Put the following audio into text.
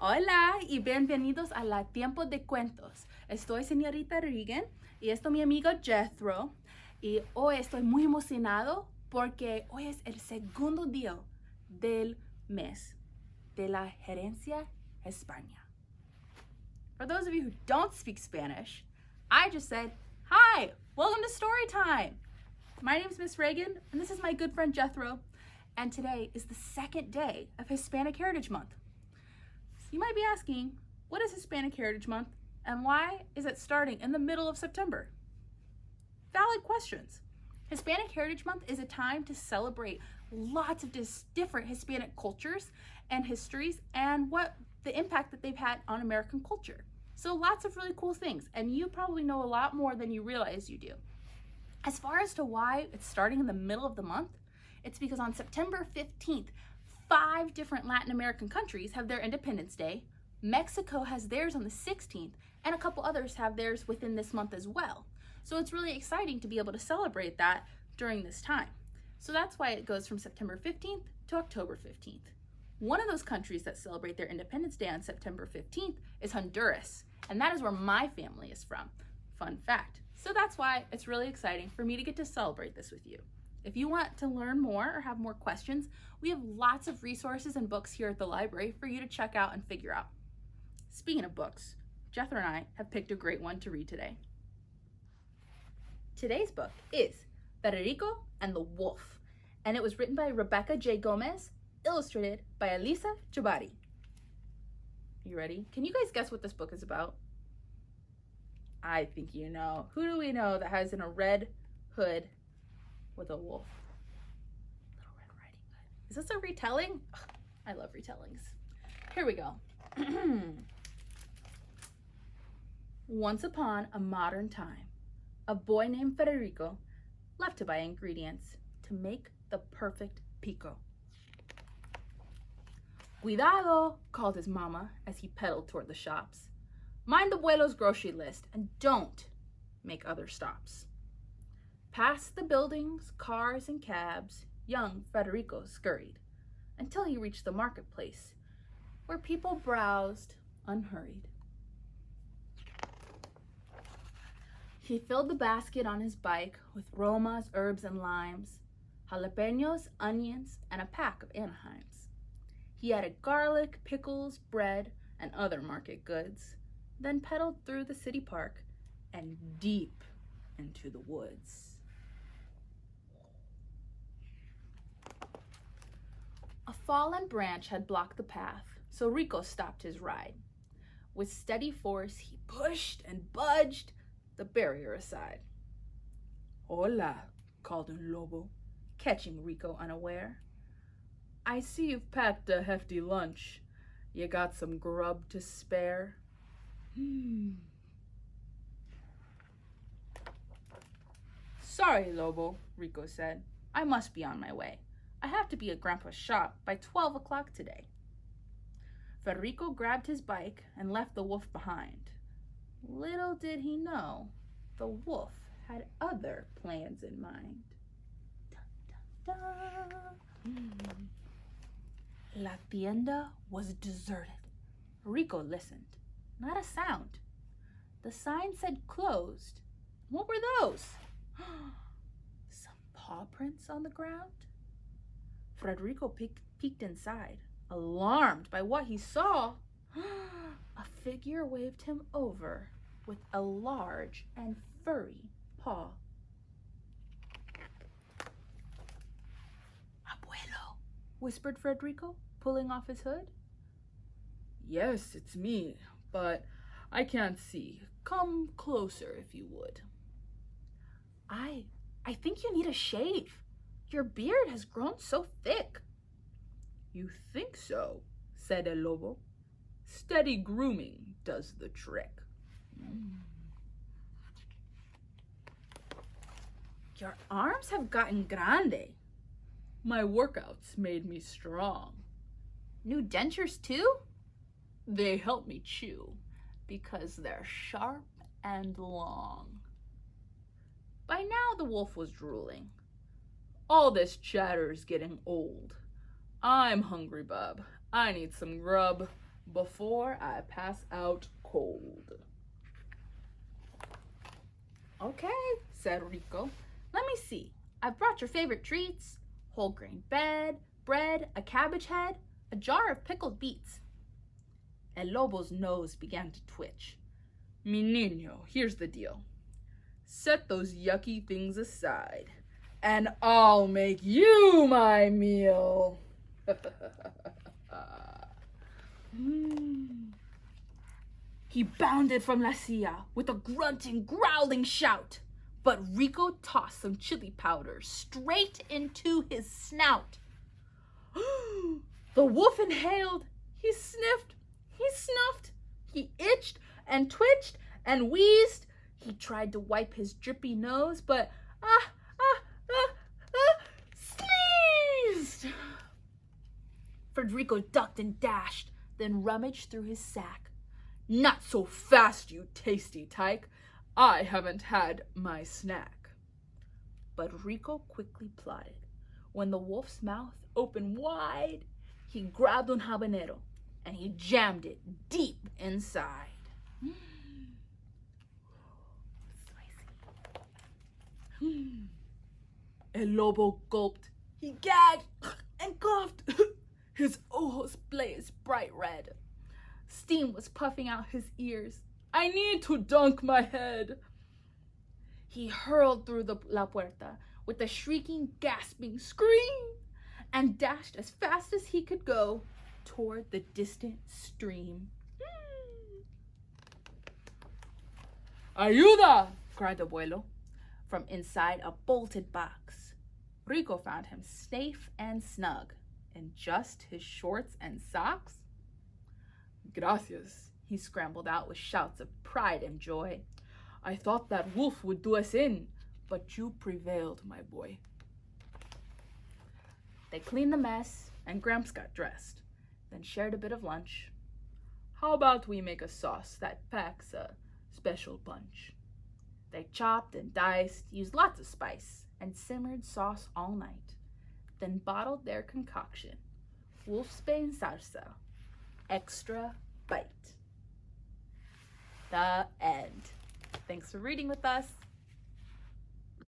Hola y bienvenidos a la Tiempo de Cuentos. Estoy señorita Raegan y esto mi amigo Jethro. Y hoy estoy muy emocionado porque hoy es el segundo día del mes de la Gerencia España. For those of you who don't speak Spanish, I just said, hi, welcome to story time. My name is Miss Raegan and this is my good friend Jethro. And today is the second day of Hispanic Heritage Month. You might be asking, what is Hispanic Heritage Month and why is it starting in the middle of September? Valid questions. Hispanic Heritage Month is a time to celebrate lots of different Hispanic cultures and histories and what the impact that they've had on American culture. So lots of really cool things, and you probably know a lot more than you realize you do. As far as to why it's starting in the middle of the month, it's because on September 15th, 5 different Latin American countries have their Independence Day. Mexico has theirs on the 16th, and a couple others have theirs within this month as well. So it's really exciting to be able to celebrate that during this time. So that's why it goes from September 15th to October 15th. One of those countries that celebrate their Independence Day on September 15th is Honduras, and that is where my family is from. Fun fact. So that's why it's really exciting for me to get to celebrate this with you. If you want to learn more or have more questions, we have lots of resources and books here at the library for you to check out and figure out. Speaking of books, Jethro and I have picked a great one to read today. Today's book is Federico and the Wolf, and it was written by Rebecca J. Gomez, illustrated by Elisa Jabari. You ready? Can you guys guess what this book is about? I think you know. Who do we know that has in a red hood with a wolf? Little Red Riding Hood. Is this a retelling? Ugh, I love retellings. Here we go. Once upon a modern time, a boy named Federico left to buy ingredients to make the perfect pico. Cuidado, called his mama as he pedaled toward the shops. Mind the abuelo's grocery list and don't make other stops. Past the buildings, cars, and cabs, young Federico scurried until he reached the marketplace, where people browsed unhurried. He filled the basket on his bike with romas, herbs, and limes, jalapenos, onions, and a pack of Anaheims. He added garlic, pickles, bread, and other market goods, then pedaled through the city park and deep into the woods. A fallen branch had blocked the path, so Rico stopped his ride. With steady force, he pushed and budged the barrier aside. Hola, called un lobo, catching Rico unaware. I see you've packed a hefty lunch. You got some grub to spare? Sorry, Lobo, Rico said. I must be on my way. I have to be at Grandpa's shop by 12 o'clock today. Federico grabbed his bike and left the wolf behind. Little did he know, the wolf had other plans in mind. Dun, dun, dun. La tienda was deserted. Rico listened. Not a sound. The sign said closed. What were those? Some paw prints on the ground? Federico peeked inside, alarmed by what he saw. A figure waved him over with a large and furry paw. Abuelo, whispered Federico, pulling off his hood. Yes, it's me, but I can't see. Come closer if you would. I think you need a shave. Your beard has grown so thick. You think so, said El Lobo. Steady grooming does the trick. Your arms have gotten grande. My workouts made me strong. New dentures too? They help me chew because they're sharp and long. By now the wolf was drooling. All this chatter's getting old. I'm hungry, bub. I need some grub. before I pass out cold. Okay, said Rico. Let me see. I've brought your favorite treats. Whole grain bread, a cabbage head, a jar of pickled beets. El Lobo's nose began to twitch. Mi niño, here's the deal. Set those yucky things aside, and I'll make you my meal. He bounded from La Silla with a grunting, growling shout, but Rico tossed some chili powder straight into his snout. The wolf inhaled, he sniffed, he snuffed, he itched and twitched and wheezed. He tried to wipe his drippy nose, but sneezed. Federico ducked and dashed, then rummaged through his sack. Not so fast, you tasty tyke. I haven't had my snack. But Rico quickly plotted. When the wolf's mouth opened wide, he grabbed un habanero and he jammed it deep inside. El Lobo gulped. He gagged and coughed. His ojos blazed bright red. Steam was puffing out his ears. I need to dunk my head. He hurled through la puerta with a shrieking, gasping scream and dashed as fast as he could go toward the distant stream. Ayuda! Cried Abuelo. From inside a bolted box, Rico found him safe and snug in just his shorts and socks. Gracias, he scrambled out with shouts of pride and joy. I thought that wolf would do us in, but you prevailed, my boy. They cleaned the mess, and Gramps got dressed, then shared a bit of lunch. How about we make a sauce that packs a special punch? They chopped and diced, used lots of spice, and simmered sauce all night, then bottled their concoction, Wolfsbane Salsa, extra bite. The end. Thanks for reading with us.